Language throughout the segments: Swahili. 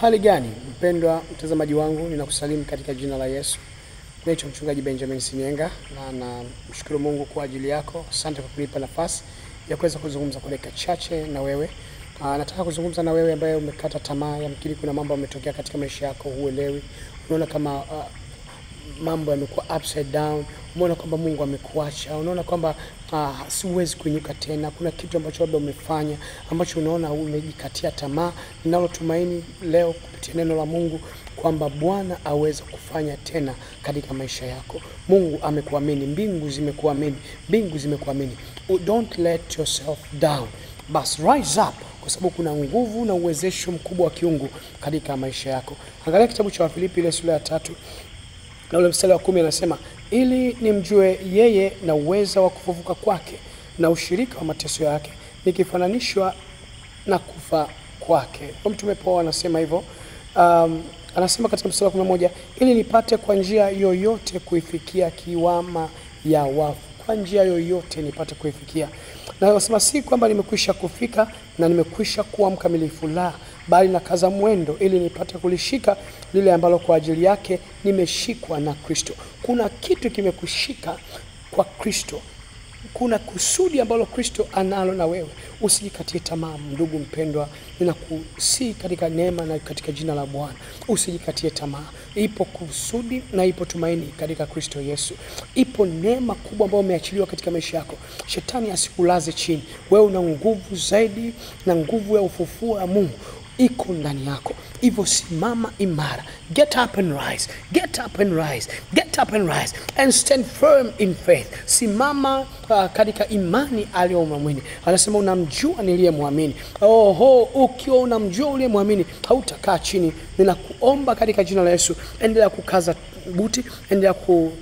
Hali gani mpendwa mtazamaji wangu, ninakusalimu katika jina la Yesu. Naitwa mchungaji Benjamin Sinyenga na namshukuru Mungu kwa ajili yako. Asante kwa kunipa nafasi ya kuweza kuzungumza kwa dakika chache na wewe. Nataka kuzungumza na wewe ambaye umekata tamaa, yamkini kuna mambo yametokea katika maisha yako huelewi. Unaona kama mambo yamekuwa upside down, unaona kwamba Mungu amekuacha, unaona kwamba siwezi kuinuka tena. Kuna kitu ambacho labda umefanya ambacho unaona umejikatia tamaa. Ninalotumaini leo kupitia neno la Mungu kwamba Bwana aweza kufanya tena katika maisha yako. Mungu amekuamini, mbingu zimekuamini, mbingu zimekuamini. Don't let yourself down. Bas rise up, kwa sababu kuna nguvu na uwezesho mkubwa wa kiungu katika maisha yako. Angalia kitabu cha Wafilipi ile sura ya 3 na ule mstari wa 10 anasema, ili nimjue yeye na uweza wa kufufuka kwake na ushirika wa mateso yake, nikifananishwa na kufa kwake. Kwa Mtume Paulo anasema hivyo. Anasema katika mstari wa 11, ili nipate kwa njia yoyote kuifikia kiwama ya wafu. Kwa njia yoyote nipate kuifikia. Na anasema si kwamba nimekwisha kufika na nimekwisha kuwa mkamilifu, la, bali na kaza mwendo ili nipate kulishika lile ambalo kwa ajili yake nimeshikwa na Kristo. Kuna kitu kimekushika kwa Kristo. Kuna kusudi ambalo Kristo analo na wewe. Usijikatie tamaa ndugu mpendwa. Ninakusihi katika neema na katika jina la Bwana, usijikatie tamaa. Ipo kusudi na ipo tumaini katika Kristo Yesu. Ipo neema kubwa ambayo umeachiliwa katika maisha yako. Shetani asikulaze chini. Wewe una nguvu zaidi, na nguvu ya ufufuo wa Mungu iko ndani yako. Hivyo simama imara. Get up and rise. Get up and rise. Get up and rise and stand firm in faith. Simama katika imani aliyomwamini. Anasema unamjua niliyemwamini. Ukiwa unamjua uliyemwamini, hautakaa chini. Ninakuomba katika jina la Yesu, endelea kukaza buti, endelea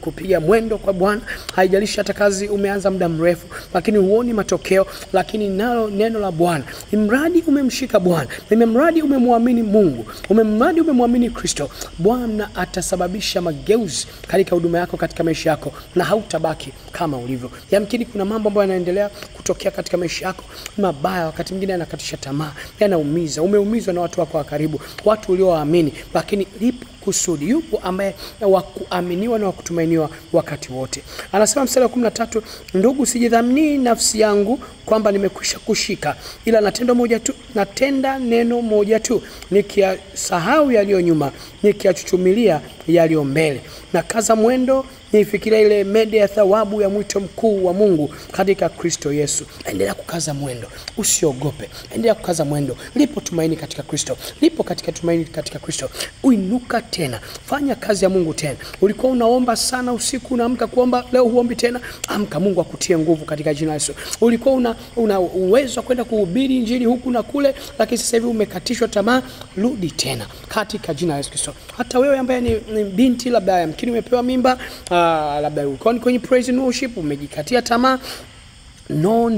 kupiga mwendo kwa Bwana. Haijalishi hata kazi umeanza muda mrefu lakini huoni matokeo, lakini nalo neno la Bwana, imradi umemshika Bwana, imradi umemwamini Mungu, umemradi umemwamini Kristo, Bwana atasababisha mageuzi katika huduma yako, katika maisha yako, na hautabaki kama ulivyo. Yamkini kuna mambo ambayo yanaendelea kutokea katika maisha yako mabaya, wakati mwingine yanakatisha tamaa, yanaumiza. Umeumizwa na watu wako wa karibu, watu uliowaamini, lakini lipo kusudi. Yupo ambaye wa kuaminiwa na wa kutumainiwa wakati wote. Anasema mstari wa 13, ndugu, sijidhamini nafsi yangu kwamba nimekwisha kushika, ila natenda neno moja tu, nikiyasahau yaliyo nyuma, nikiyachuchumilia yaliyo mbele, na kaza mwendo nifikiria ile mede ya thawabu ya mwito mkuu wa Mungu katika Kristo Yesu. Endelea kukaza mwendo, usiogope. Endelea kukaza mwendo. Lipo tumaini katika Kristo. Lipo katika tumaini katika Kristo. Uinuka tena. Fanya kazi ya Mungu tena. Ulikuwa unaomba sana usiku, unaamka kuomba, leo huombi tena. Amka, Mungu akutie nguvu katika jina la Yesu. Ulikuwa una uwezo kwenda kuhubiri injili huku na kule, lakini sasa hivi umekatishwa tamaa, rudi tena katika jina la Yesu Kristo. Hata wewe ambaye ni binti, labda yamkini umepewa mimba, labda uko kwenye praise and worship, umejikatia tamaa, No.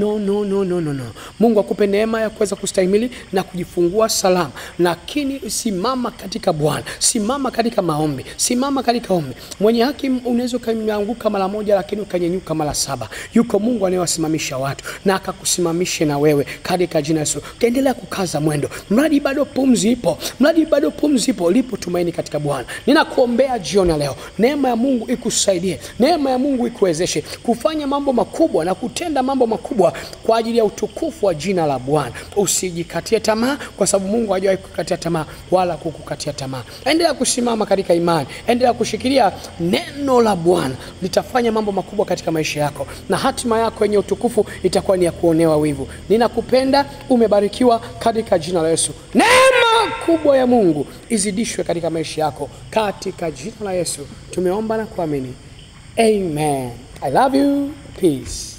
Mungu akupe neema ya kuweza kustahimili na kujifungua salama. Lakini simama katika Bwana. Simama katika maombi. Simama katika ombi. Mwenye haki unaweza kuanguka mara moja lakini ukanyenyuka mara 7. Yuko Mungu anayewasimamisha watu na akakusimamishe na wewe katika jina la Yesu. Endelea kukaza mwendo. Mradi bado pumzi ipo. Mradi bado pumzi ipo, lipo tumaini katika Bwana. Ninakuombea jioni leo, neema ya Mungu ikusaidie. Neema ya Mungu ikuwezeshe kufanya mambo makubwa na kutenda mambo makubwa kwa ajili ya utukufu wa jina la Bwana. Usijikatie tamaa, kwa sababu Mungu hajawahi kukatia tamaa wala kukukatia tamaa. Endelea kusimama katika imani. Endelea kushikilia neno la Bwana. Litafanya mambo makubwa katika maisha yako, na hatima yako yenye utukufu itakuwa ni ya kuonewa wivu. Ninakupenda, umebarikiwa katika jina la Yesu. Neema kubwa ya Mungu izidishwe katika maisha yako katika jina la Yesu. Tumeomba na kuamini. Amen. I love you. Peace.